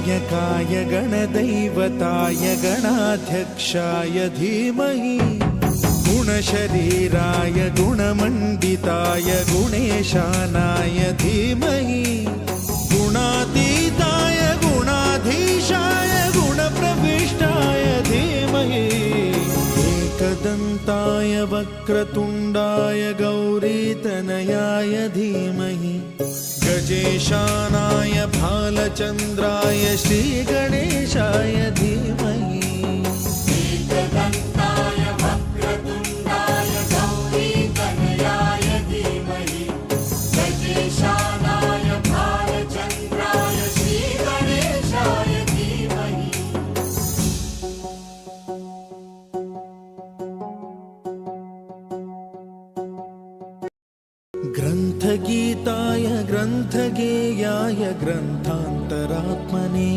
गणनायकाय गणदैवताय गणाध्यक्षाय धीमहि गुणशरीराय गुणमण्डिताय गुणेशानाय धीमहि गुणातीताय गुणाधीशाय गुणप्रविष्टाय धीमहि एकदन्ताय वक्रतुण्डाय गौरीतनयाय धीमहि गजेशानाय भालचन्द्राय श्रीगणेशाय धीमहि एकदन्ताय वक्रतुण्डाय गौरीतनयाय धीमहि गजेशानाय भालचन्द्राय श्रीगणेशाय धीमहि ग्रन्थगीताय ग्रन्थगेयाय ग्रन्थान्तरात्मने